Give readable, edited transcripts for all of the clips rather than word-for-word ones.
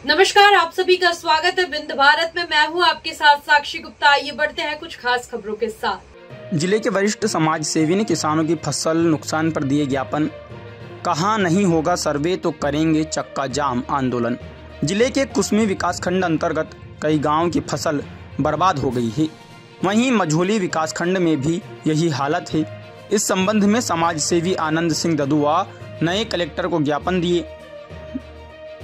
नमस्कार, आप सभी का स्वागत है बिंद भारत में। मैं हूं आपके साथ साक्षी गुप्ता। आइए बढ़ते हैं कुछ खास खबरों के साथ। जिले के वरिष्ठ समाज सेवी ने किसानों की फसल नुकसान पर दिए ज्ञापन। कहा नहीं होगा सर्वे तो करेंगे चक्का जाम आंदोलन। जिले के कुसमी विकासखंड अंतर्गत कई गांवों की फसल बर्बाद हो गई है। वहीं मझोली विकासखंड में भी यही हालत है। इस संबंध में समाज सेवी आनंद सिंह ददुआ नए कलेक्टर को ज्ञापन दिए।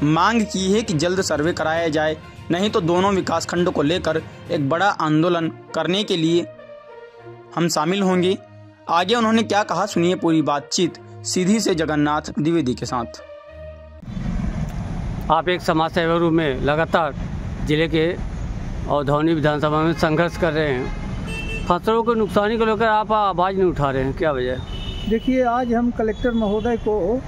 मांग की है कि जल्द सर्वे कराया जाए, नहीं तो दोनों विकासखंड को लेकर एक बड़ा आंदोलन करने के लिए हम शामिल होंगे। आगे उन्होंने क्या कहा, सुनिए पूरी बातचीत सीधी से जगन्नाथ द्विवेदी के साथ। आप एक समाज सेवा रूप में लगातार जिले के औधौनी विधानसभा में संघर्ष कर रहे हैं। फसलों को नुकसानी को लेकर आप आवाज़ नहीं उठा रहे हैं, क्या वजह है? देखिए, आज हम कलेक्टर महोदय को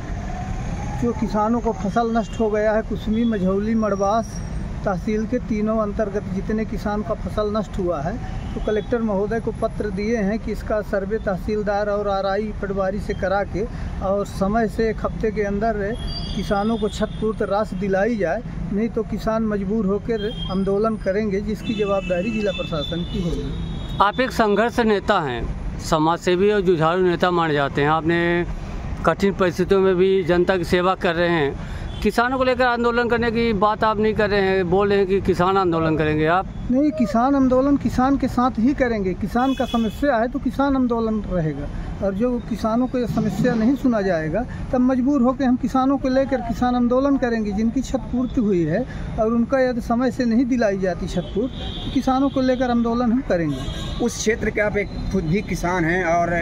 जो किसानों को फसल नष्ट हो गया है, कुसमी, मझौली, मड़वास तहसील के तीनों अंतर्गत जितने किसान का फसल नष्ट हुआ है, तो कलेक्टर महोदय को पत्र दिए हैं कि इसका सर्वे तहसीलदार और आरआई पटवारी से करा के और समय से एक हफ्ते के अंदर किसानों को क्षतिपूर्त राशि दिलाई जाए, नहीं तो किसान मजबूर होकर आंदोलन करेंगे, जिसकी जवाबदारी जिला प्रशासन की होगी। आप एक संघर्ष नेता हैं, समाज सेवी और जुझारू नेता माने जाते हैं। आपने कठिन परिस्थितियों में भी जनता की सेवा कर रहे हैं। किसानों को लेकर आंदोलन करने की बात आप नहीं कर रहे हैं, बोल रहे हैं कि किसान आंदोलन करेंगे। आप नहीं, किसान आंदोलन किसान के साथ ही करेंगे। किसान का समस्या है तो किसान आंदोलन रहेगा, और जो किसानों को समस्या नहीं सुना जाएगा तब मजबूर होकर हम किसानों को लेकर किसान आंदोलन करेंगे। जिनकी क्षतिपूर्ति हुई है और उनका यदि समय से नहीं दिलाई जाती क्षतिपूर्ति, तो किसानों को लेकर आंदोलन हम करेंगे। उस क्षेत्र के आप एक खुद भी किसान हैं और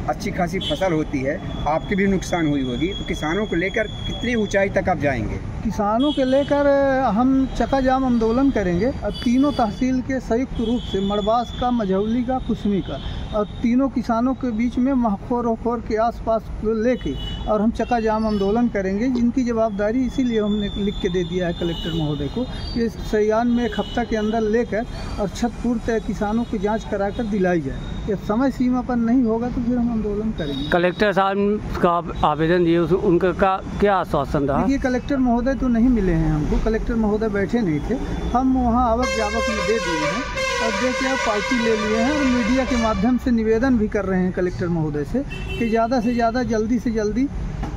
अच्छी खासी फसल होती है, आपकी भी नुकसान हुई होगी, तो किसानों को लेकर कितनी ऊंचाई तक आप जाएंगे? किसानों के लेकर हम चक्का जाम आंदोलन करेंगे और तीनों तहसील के संयुक्त रूप से मड़वास का, मझौली का, कुसमी का, और तीनों किसानों के बीच में महखोर वखोर के आसपास लेके और हम चक्का जाम आंदोलन करेंगे, जिनकी जवाबदारी इसीलिए हमने लिख के दे दिया है कलेक्टर महोदय को कि सयान में एक हफ्ता के अंदर लेकर और क्षतिपूर्ति किसानों की जांच कराकर दिलाई जाए। जब समय सीमा पर नहीं होगा तो फिर हम आंदोलन करेंगे। कलेक्टर साहब का आवेदन दिए, उनका क्या आश्वासन रहा? देखिए, कलेक्टर महोदय तो नहीं मिले हैं हमको, कलेक्टर महोदय बैठे नहीं थे। हम वहाँ आवक जावक में दे दिए हैं और दे के पार्टी ले लिए हैं, और मीडिया के माध्यम से निवेदन भी कर रहे हैं कलेक्टर महोदय से कि ज़्यादा से ज़्यादा जल्दी से जल्दी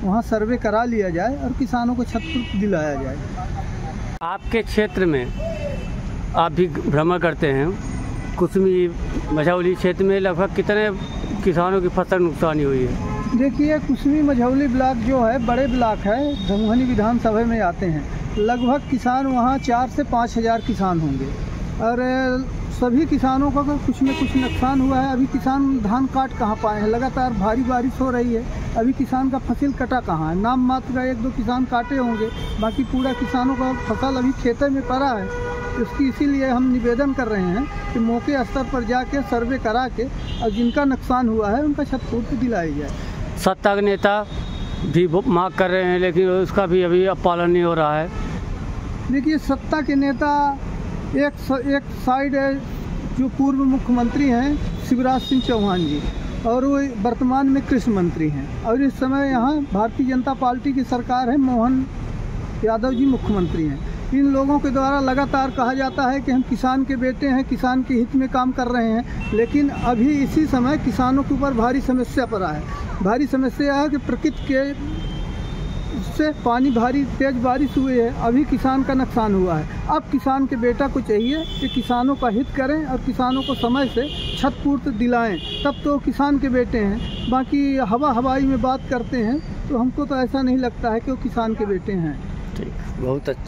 वहाँ सर्वे करा लिया जाए और किसानों को क्षतिपूर्ति दिलाया जाए। आपके क्षेत्र में आप भी भ्रमण करते हैं, कुसमी मझौली क्षेत्र में लगभग कितने किसानों की फसल नुकसानी हुई है? देखिए, कुसमी मझौली ब्लॉक जो है बड़े ब्लॉक है, धमोहनी विधानसभा में आते हैं। लगभग किसान वहाँ 4 से 5 हज़ार किसान होंगे, और सभी किसानों का कुछ में कुछ नुकसान हुआ है। अभी किसान धान काट कहाँ पाए हैं, लगातार भारी बारिश हो रही है, अभी किसान का फसल कटा कहाँ है? नाम मात्र का 1-2 किसान काटे होंगे, बाकी पूरा किसानों का फसल अभी खेतों में पड़ा है। इसकी इसीलिए हम निवेदन कर रहे हैं कि मौके स्तर पर जाके सर्वे करा के और जिनका नुकसान हुआ है उनका क्षतिपूर्ति दिलाई जाए। सत्ता के नेता भी मांग कर रहे हैं, लेकिन उसका भी अभी पालन नहीं हो रहा है। देखिए, सत्ता के नेता एक साइड है, जो पूर्व मुख्यमंत्री हैं शिवराज सिंह चौहान जी, और वो वर्तमान में कृषि मंत्री हैं, और इस समय यहाँ भारतीय जनता पार्टी की सरकार है, मोहन यादव जी मुख्यमंत्री हैं। इन लोगों के द्वारा लगातार कहा जाता है कि हम किसान के बेटे हैं, किसान के हित में काम कर रहे हैं, लेकिन अभी इसी समय किसानों के ऊपर भारी समस्या पड़ा है। भारी समस्या है कि प्रकृति के से पानी भारी तेज बारिश हुई है, अभी किसान का नुकसान हुआ है। अब किसान के बेटा को चाहिए कि किसानों का हित करें और किसानों को समय से क्षतिपूर्ति दिलाएं, तब तो किसान के बेटे हैं। बाकी हवाई में बात करते हैं, तो हमको तो ऐसा नहीं लगता है कि वो किसान के बेटे हैं। ठीक, बहुत अच्छा।